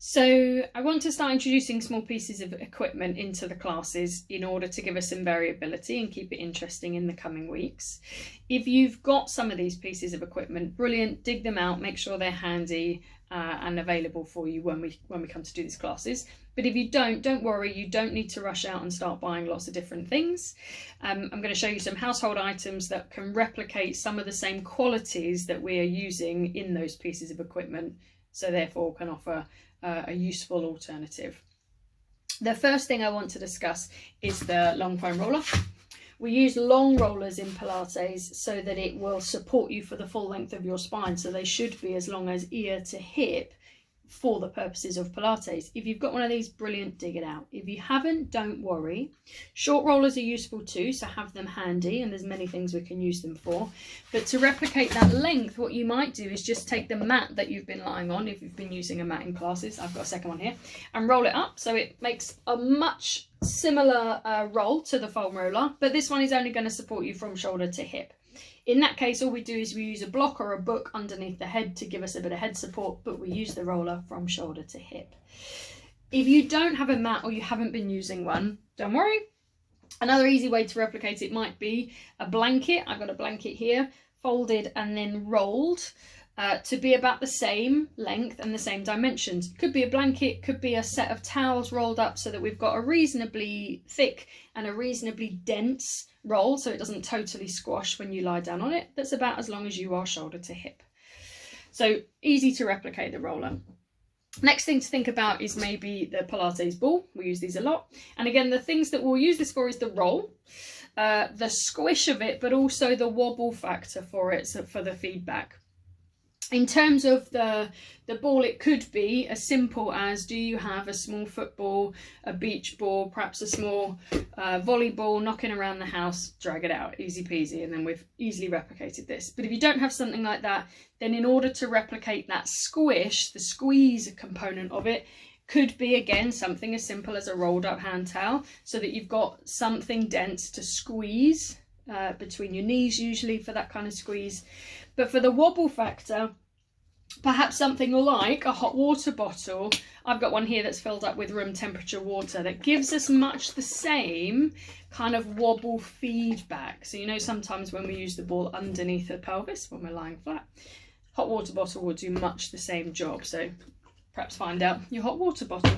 So I want to start introducing small pieces of equipment into the classes in order to give us some variability and keep it interesting in the coming weeks. If you've got some of these pieces of equipment, brilliant, dig them out, make sure they're handy and available for you when we come to do these classes. But if you don't worry, you don't need to rush out and start buying lots of different things. I'm going to show you some household items that can replicate some of the same qualities that we are using in those pieces of equipment, so therefore can offer a useful alternative. The first thing I want to discuss is the long foam roller. We use long rollers in Pilates so that it will support you for the full length of your spine, so they should be as long as ear to hip for the purposes of Pilates. If you've got one of these, brilliant, dig it out. If you haven't, don't worry. Short rollers are useful too, so have them handy, and there's many things we can use them for. But to replicate that length, what you might do is just take the mat that you've been lying on, if you've been using a mat in classes, I've got a second one here, and roll it up so it makes a much similar roll to the foam roller, but this one is only going to support you from shoulder to hip. In that case, all we do is we use a block or a book underneath the head to give us a bit of head support, but we use the roller from shoulder to hip. If you don't have a mat or you haven't been using one, don't worry. Another easy way to replicate it might be a blanket. I've got a blanket here, folded and then rolled to be about the same length and the same dimensions. Could be a blanket, could be a set of towels rolled up so that we've got a reasonably thick and a reasonably dense roll, so it doesn't totally squash when you lie down on it. That's about as long as you are shoulder to hip. So easy to replicate the roller. Next thing to think about is maybe the Pilates ball. We use these a lot. And again, the things that we'll use this for is the roll, the squish of it, but also the wobble factor for it, so for the feedback. In terms of the ball, it could be as simple as, do you have a small football, a beach ball, perhaps a small volleyball, knocking around the house, drag it out, easy peasy, and then we've easily replicated this. But if you don't have something like that, then in order to replicate that squish, the squeeze component of it, could be again something as simple as a rolled up hand towel, so that you've got something dense to squeeze between your knees, usually for that kind of squeeze. But for the wobble factor, perhaps something like a hot water bottle. I've got one here that's filled up with room temperature water that gives us much the same kind of wobble feedback. So you know, sometimes when we use the ball underneath the pelvis when we're lying flat, hot water bottle will do much the same job. So perhaps find out your hot water bottle.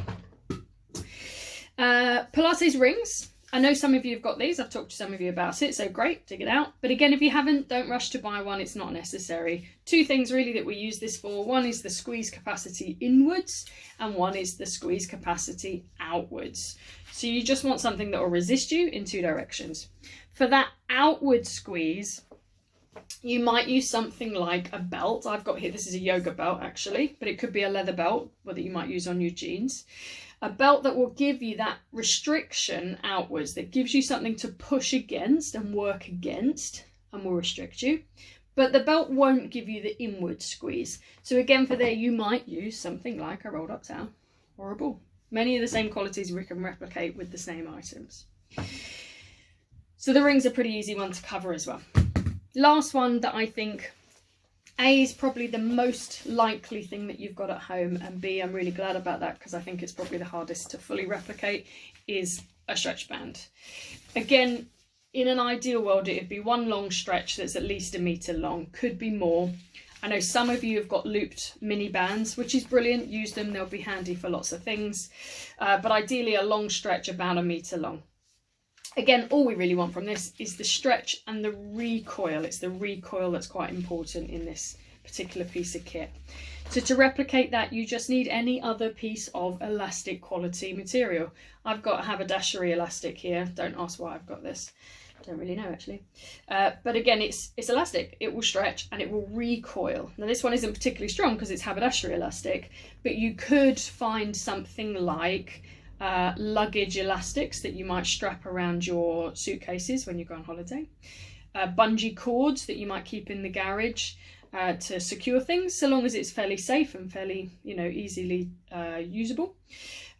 Pilates rings. I know some of you have got these, I've talked to some of you about it, so great, dig it out. But again, if you haven't, don't rush to buy one, it's not necessary. Two things really that we use this for. One is the squeeze capacity inwards, and one is the squeeze capacity outwards. So you just want something that will resist you in two directions. For that outward squeeze, you might use something like a belt. I've got here, this is a yoga belt actually, but it could be a leather belt that you might use on your jeans. A belt that will give you that restriction outwards, that gives you something to push against and work against and will restrict you. But the belt won't give you the inward squeeze. So again, for there, you might use something like a rolled up towel or a ball. Many of the same qualities we can replicate with the same items. So the ring's a pretty easy one to cover as well. Last one that I think A is probably the most likely thing that you've got at home, and B, I'm really glad about that because I think it's probably the hardest to fully replicate, is a stretch band. Again, in an ideal world, it'd be one long stretch that's at least 1 meter long, could be more. I know some of you have got looped mini bands, which is brilliant, use them, they'll be handy for lots of things. But ideally a long stretch about 1 meter long. Again, all we really want from this is the stretch and the recoil. It's the recoil that's quite important in this particular piece of kit. So to replicate that, you just need any other piece of elastic quality material. I've got a haberdashery elastic here. Don't ask why I've got this. Don't really know actually. But again, it's elastic. It will stretch and it will recoil. Now this one isn't particularly strong because it's haberdashery elastic, but you could find something like luggage elastics that you might strap around your suitcases when you go on holiday, bungee cords that you might keep in the garage to secure things, so long as it's fairly safe and fairly, you know, easily usable.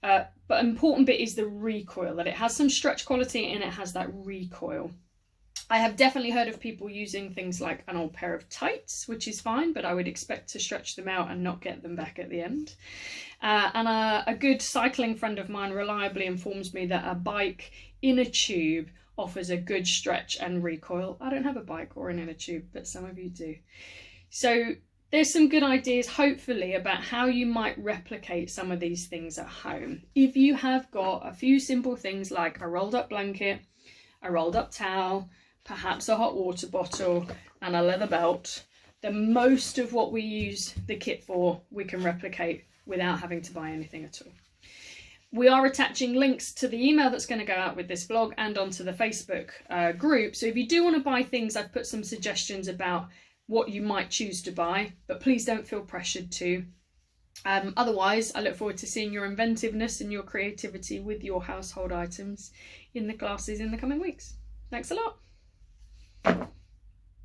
But important bit is the recoil, that it has some stretch quality and it has that recoil. I have definitely heard of people using things like an old pair of tights, which is fine, but I would expect to stretch them out and not get them back at the end. And a good cycling friend of mine reliably informs me that a bike in a tube offers a good stretch and recoil. I don't have a bike or an inner tube, but some of you do. So there's some good ideas, hopefully, about how you might replicate some of these things at home. If you have got a few simple things like a rolled up blanket, a rolled up towel, perhaps a hot water bottle and a leather belt, then most of what we use the kit for we can replicate without having to buy anything at all. We are attaching links to the email that's going to go out with this vlog and onto the Facebook group. So if you do want to buy things, I've put some suggestions about what you might choose to buy, but please don't feel pressured to. Otherwise, I look forward to seeing your inventiveness and your creativity with your household items in the classes in the coming weeks. Thanks a lot.